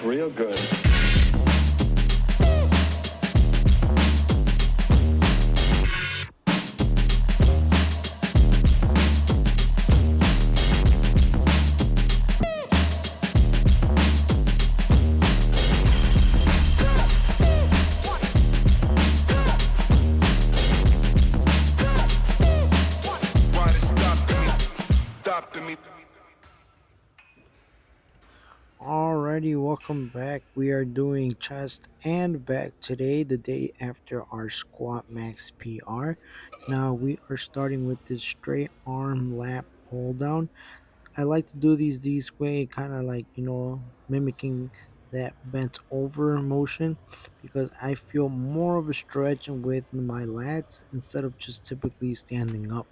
That's real good. Alrighty, welcome back. We are doing chest and back today, the day after our squat max PR. Now we are starting with this straight arm lat pull down. I like to do these this way, kind of like mimicking that bent over motion because I feel more of a stretch with my lats instead of just typically standing up.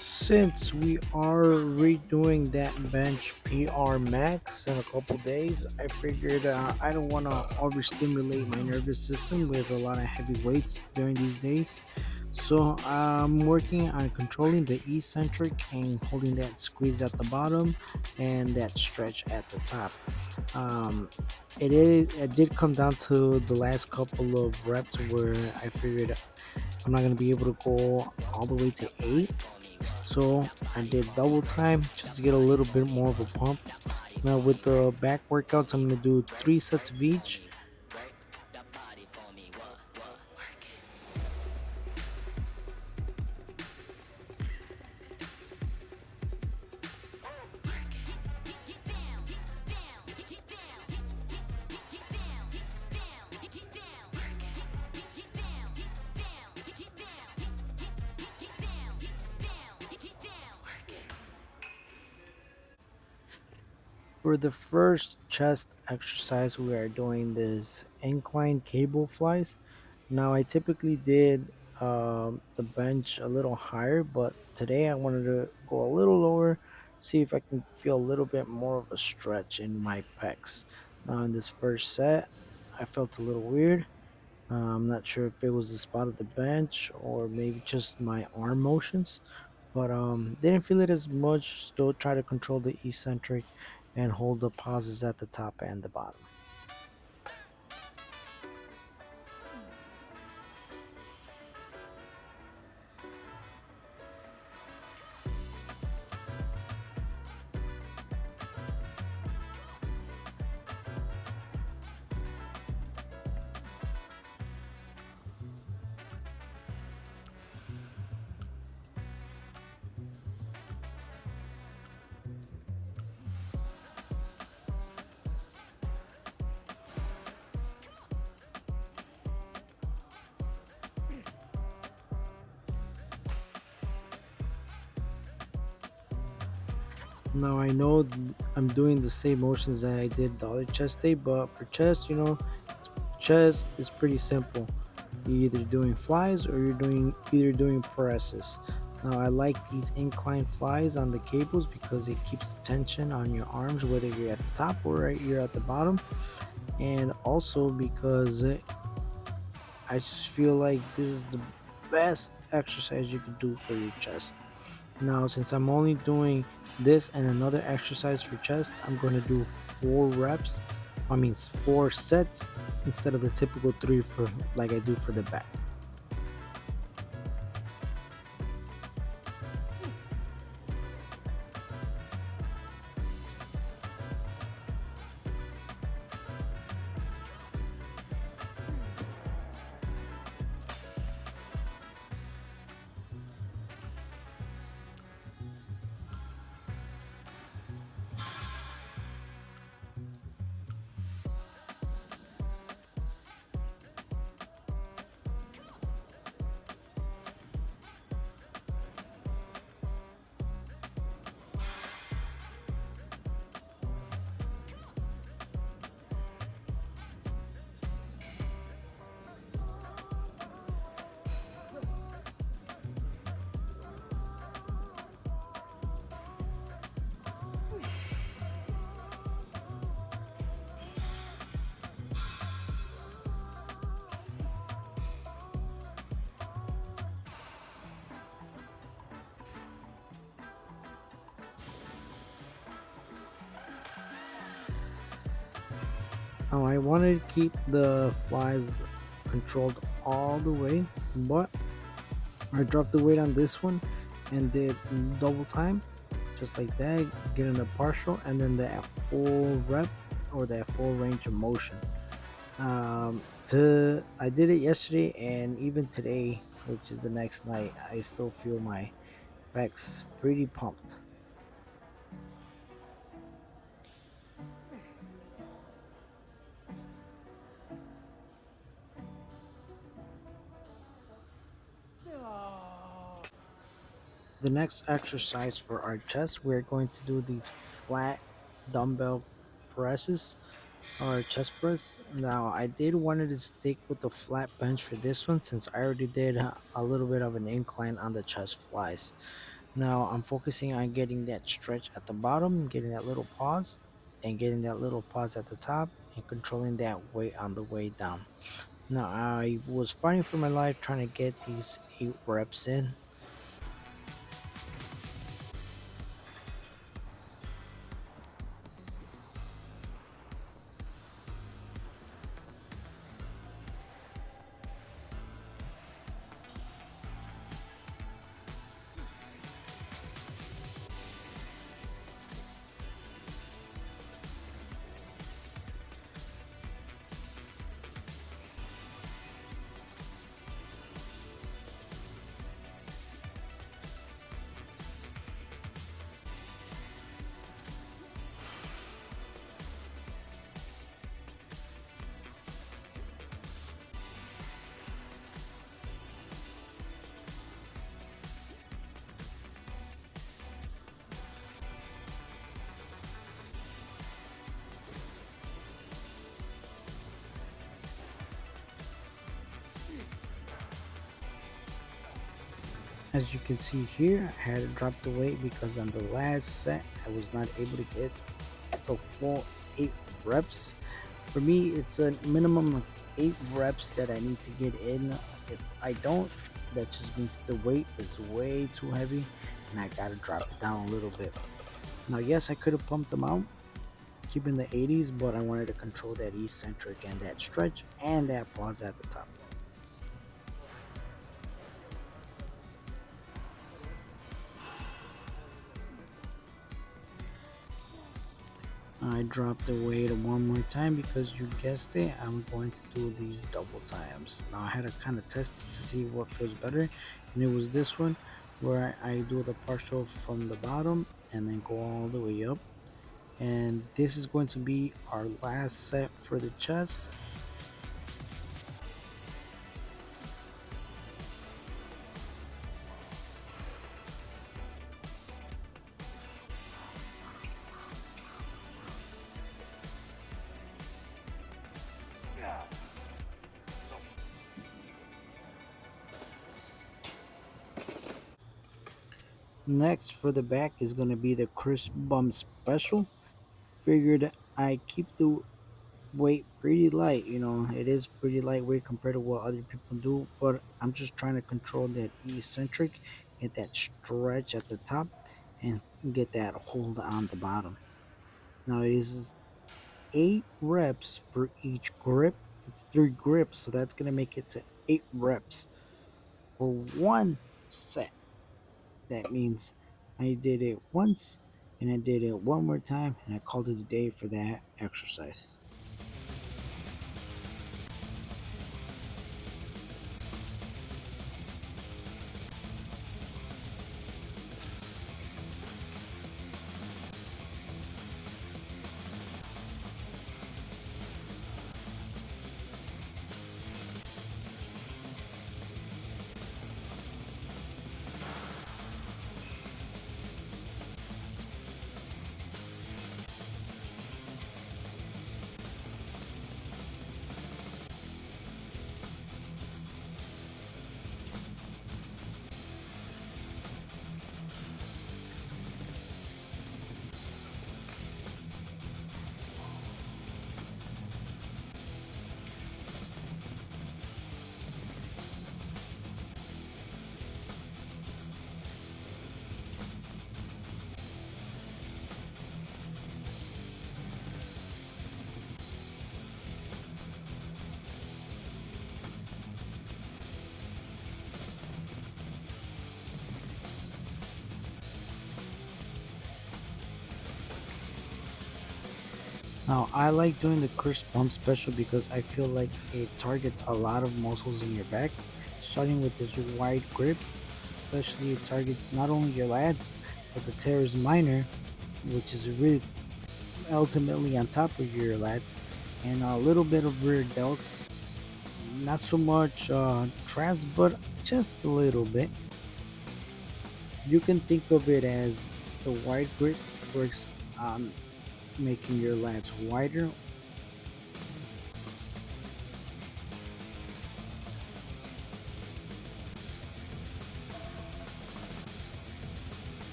Since we are redoing that bench PR max in a couple days, I figured I don't want to overstimulate my nervous system with a lot of heavy weights during these days. So I'm working on controlling the eccentric and holding that squeeze at the bottom and that stretch at the top. Um, it did come down to the last couple of reps where I figured I'm not gonna be able to go all the way to 8, so I did double time just to get a little bit more of a pump. Now with the back workouts, I'm gonna do 3 sets of each. For the first chest exercise, we are doing this incline cable flies. Now I typically did the bench a little higher, but today I wanted to go a little lower, see if I can feel a little bit more of a stretch in my pecs. Now in this first set, I felt a little weird. I'm not sure if it was the spot of the bench or maybe just my arm motions, but didn't feel it as much. Still try to control the eccentric and hold the pauses at the top and the bottom. Now I know I'm doing the same motions that I did the other chest day, but for chest, chest is pretty simple. You're either doing flies or you're doing either doing presses. Now I like these incline flies on the cables because it keeps the tension on your arms, whether you're at the top or you're at the bottom, and also because I just feel like this is the best exercise you could do for your chest. Now, since I'm only doing this and another exercise for chest, I'm going to do 4 reps. I mean, 4 sets instead of the typical 3 for like I do for the back. Now I wanted to keep the flies controlled all the way, but I dropped the weight on this one and did double time, just like that, getting a partial and then that full rep or that full range of motion. To I did it yesterday and even today, which is the next night, I still feel my pecs pretty pumped. The next exercise for our chest, we're going to do these flat dumbbell presses or chest press. Now, I did wanted to stick with the flat bench for this one since I already did a little bit of an incline on the chest flies. Now, I'm focusing on getting that stretch at the bottom, getting that little pause, and getting that little pause at the top, and controlling that weight on the way down. Now, I was fighting for my life trying to get these 8 reps in. As you can see here, I had to drop the weight because on the last set, I was not able to get the full 8 reps. For me, it's a minimum of 8 reps that I need to get in. If I don't, that just means the weight is way too heavy and I gotta drop it down a little bit. Now, yes, I could have pumped them out, keeping the 80s, but I wanted to control that eccentric and that stretch and that pause at the top. I dropped the weight one more time because you guessed it, I'm going to do these double times. Now I had to kind of test it to see what feels better, and it was this one where I do the partial from the bottom and then go all the way up. And this is going to be our last set for the chest. Next for the back is going to be the crisp bump special. Figured I keep the weight pretty light. It is pretty lightweight compared to what other people do, but I'm just trying to control that eccentric, get that stretch at the top, and get that hold on the bottom. Now it is 8 reps for each grip. It's 3 grips, so that's gonna make it to 8 reps for one set. That means I did it once and I did it one more time and I called it a day for that exercise. Now, I like doing the curse bump special because I feel like it targets a lot of muscles in your back. Starting with this wide grip, especially it targets not only your lats, but the teres minor, which is really ultimately on top of your lats, and a little bit of rear delts. Not so much traps, but just a little bit. You can think of it as the wide grip works on making your lats wider.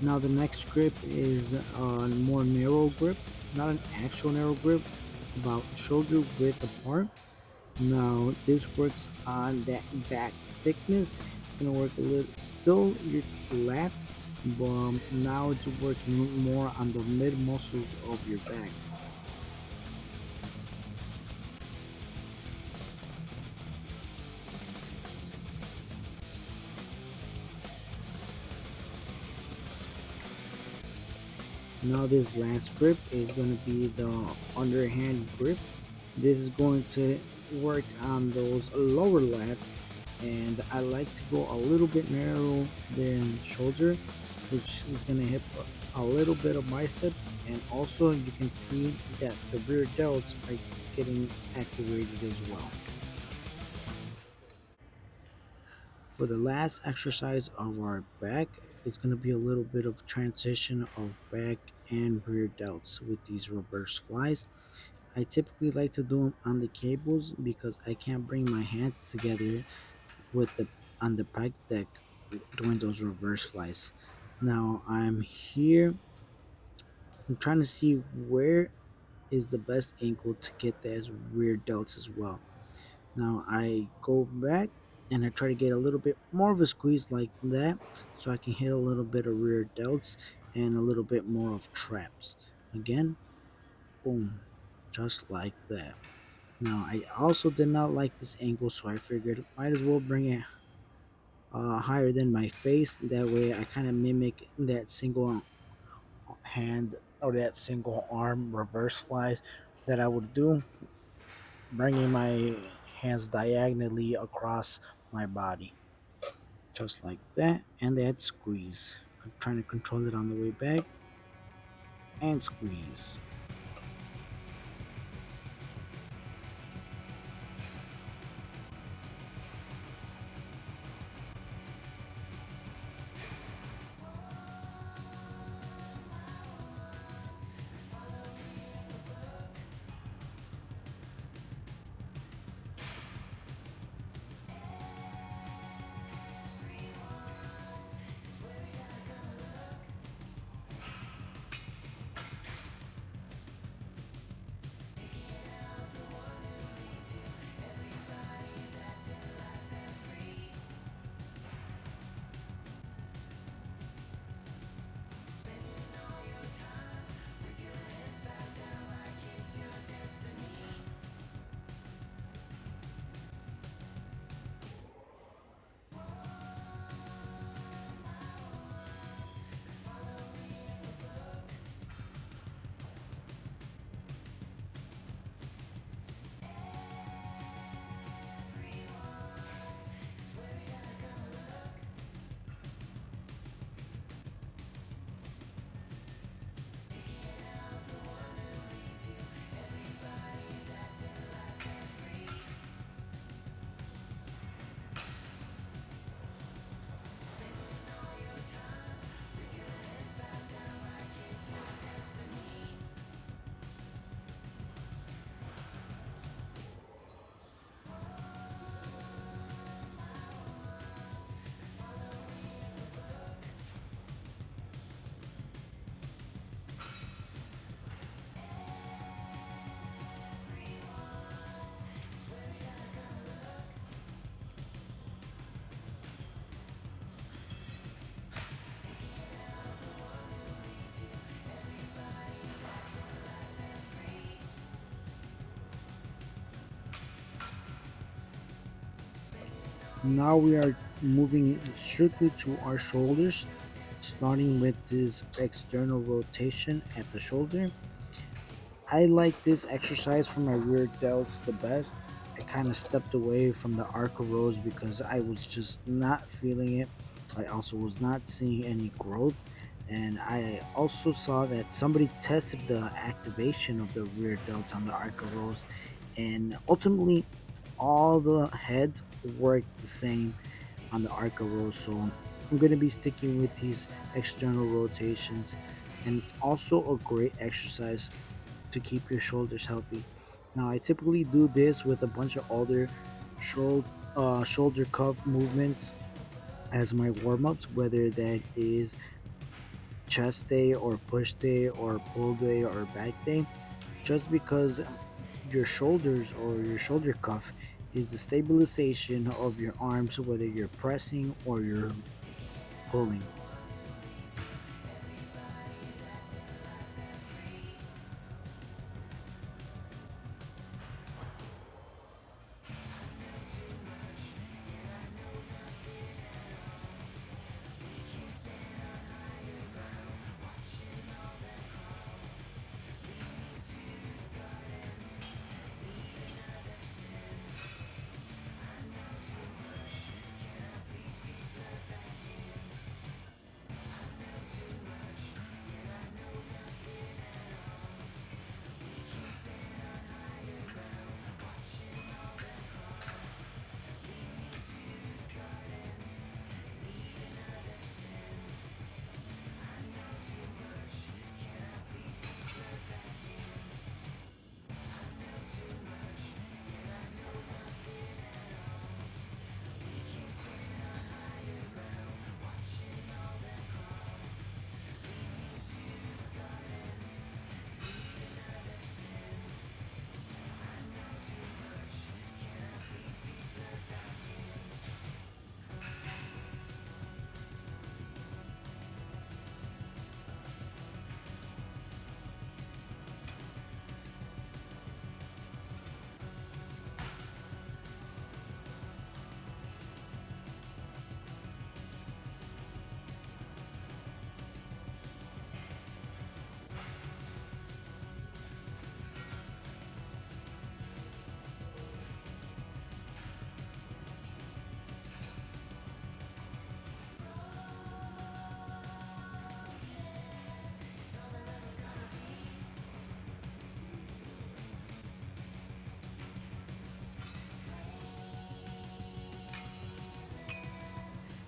Now the next grip is a more narrow grip, not an actual narrow grip, about shoulder width apart. Now this works on that back thickness. It's gonna work a little, still your lats, but now it's working more on the mid muscles of your back. Now this last grip is going to be the underhand grip. This is going to work on those lower lats, and I like to go a little bit narrow than shoulder, which is going to hit a little bit of biceps, and also you can see that the rear delts are getting activated as well. For the last exercise of our back, it's going to be a little bit of transition of back and rear delts with these reverse flies. I typically like to do them on the cables because I can't bring my hands together with the on the pike deck doing those reverse flies. Now I'm here. I'm trying to see where is the best angle to get those rear delts as well. Now I go back and I try to get a little bit more of a squeeze like that so I can hit a little bit of rear delts and a little bit more of traps. Again, boom, just like that. Now I also did not like this angle, so I figured might as well bring it higher than my face. That way I kind of mimic that single hand or that single arm reverse flies that I would do, bringing my hands diagonally across my body, just like that, and that squeeze. I'm trying to control it on the way back and squeeze. Now we are moving strictly to our shoulders. starting with this external rotation at the shoulder. I like this exercise for my rear delts the best. I kind of stepped away from the arc of rows because I was just not feeling it. I also was not seeing any growth. And I also saw that somebody tested the activation of the rear delts on the arc of rows. And ultimately, all the heads work the same on the arc of rows. So I'm going to be sticking with these external rotations. And it's also a great exercise to keep your shoulders healthy. Now, I typically do this with a bunch of other shoulder cuff movements as my warm ups, whether that is chest day or push day or pull day or back day, just because your shoulders or your shoulder cuff is the stabilization of your arms, whether you're pressing or you're pulling.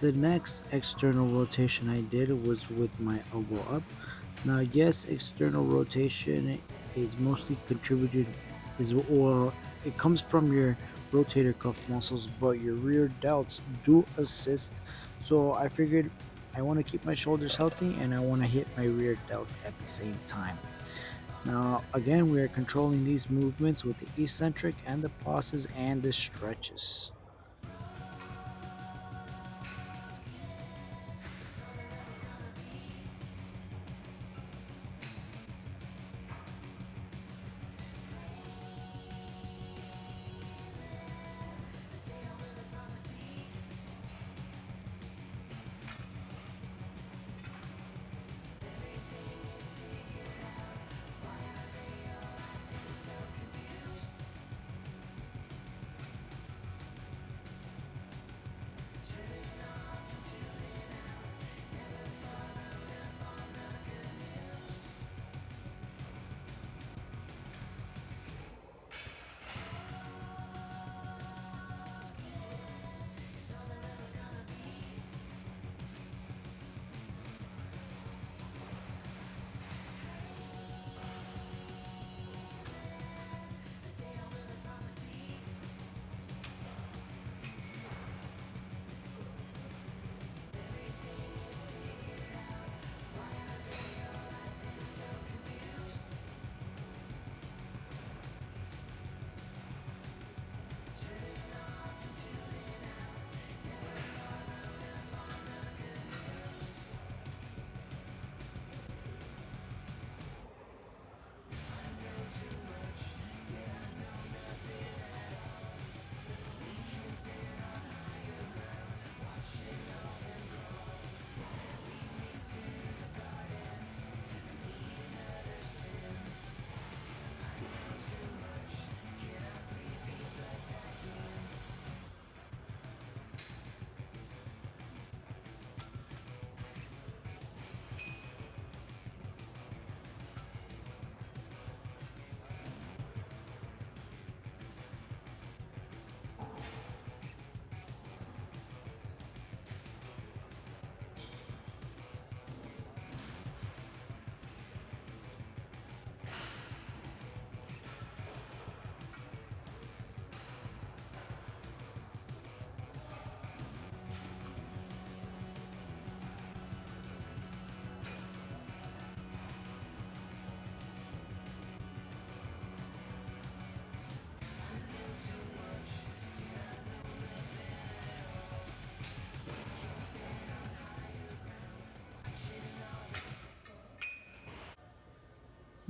The next external rotation I did was with my elbow up. Now, yes, external rotation is mostly contributed is well, it comes from your rotator cuff muscles, but your rear delts do assist. So I figured I want to keep my shoulders healthy and I want to hit my rear delts at the same time. Now, again, we are controlling these movements with the eccentric and the pauses and the stretches.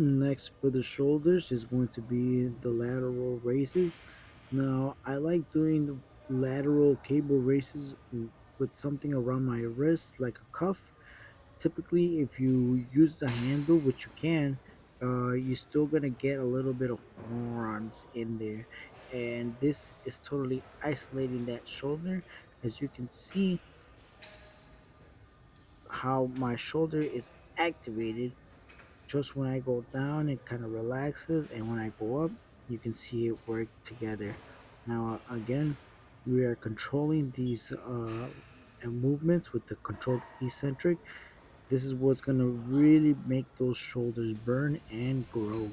Next for the shoulders is going to be the lateral raises. Now I like doing the lateral cable raises with something around my wrist like a cuff. Typically, if you use the handle, which you can, you're still gonna get a little bit of forearms in there, and this is totally isolating that shoulder. As you can see, how my shoulder is activated just when I go down, it kind of relaxes, and when I go up, you can see it work together. Now, again, we are controlling these movements with the controlled eccentric. This is what's gonna really make those shoulders burn and grow.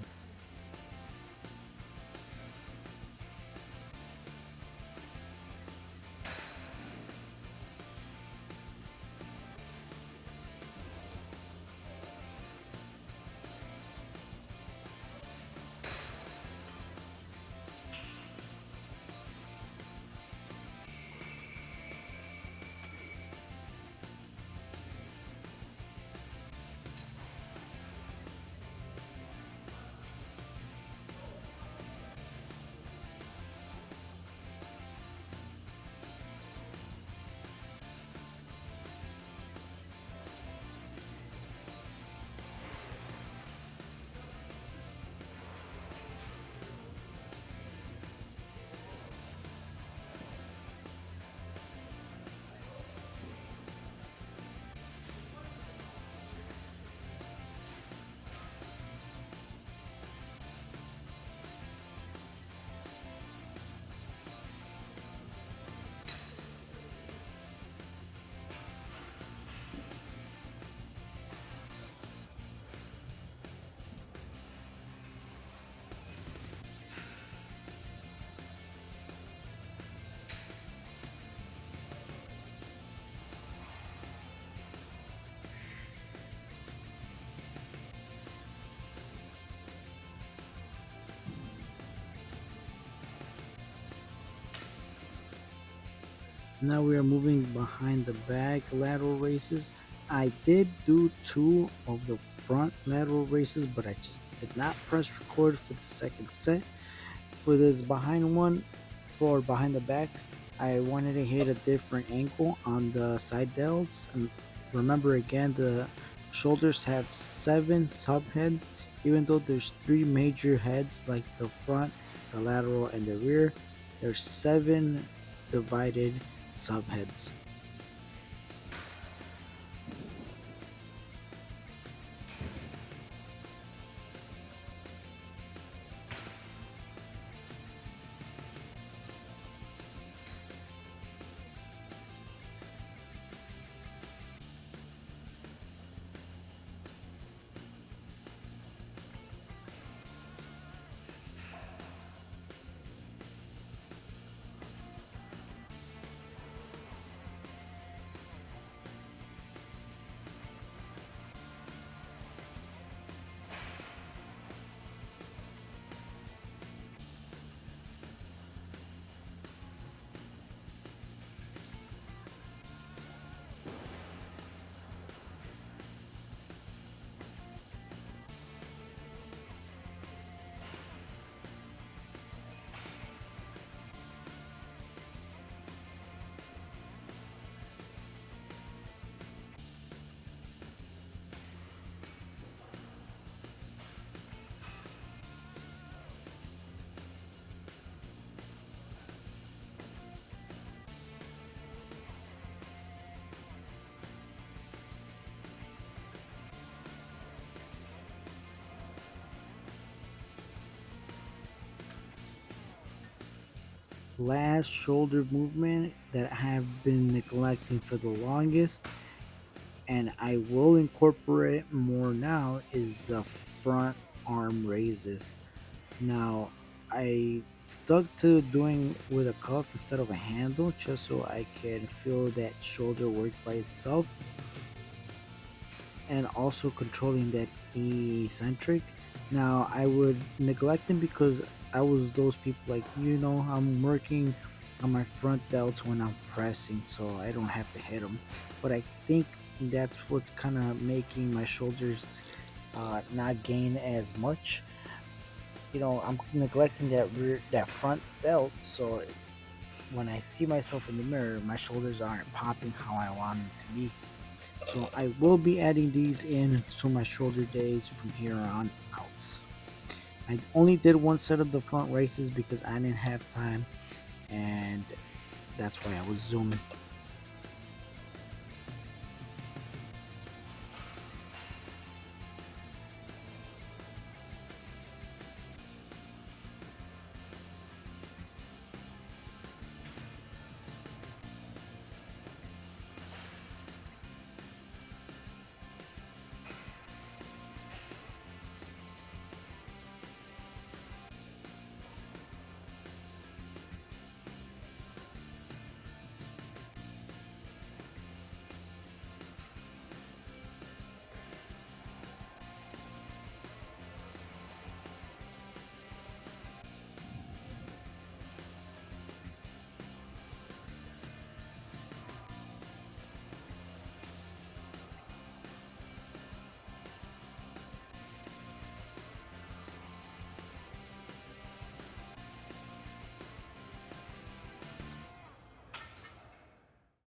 Now we are moving behind the back lateral races. I did do two of the front lateral races, but I just did not press record for the second set. For this behind one, for behind the back, I wanted to hit a different angle on the side delts. And remember again, the shoulders have seven subheads, even though there's three major heads like the front, the lateral, and the rear. There's seven divided subheads. Last shoulder movement that I have been neglecting for the longest, and I will incorporate more now, is the front arm raises. Now, I stuck to doing with a cuff instead of a handle just so I can feel that shoulder work by itself, and also controlling that eccentric. Now I would neglect them because I was those people like, I'm working on my front delts when I'm pressing, so I don't have to hit them. But I think that's what's kind of making my shoulders not gain as much. I'm neglecting that front delt, so when I see myself in the mirror, my shoulders aren't popping how I want them to be. So I will be adding these in to my shoulder days from here on out. I only did one set of the front races because I didn't have time, and that's why I was zooming.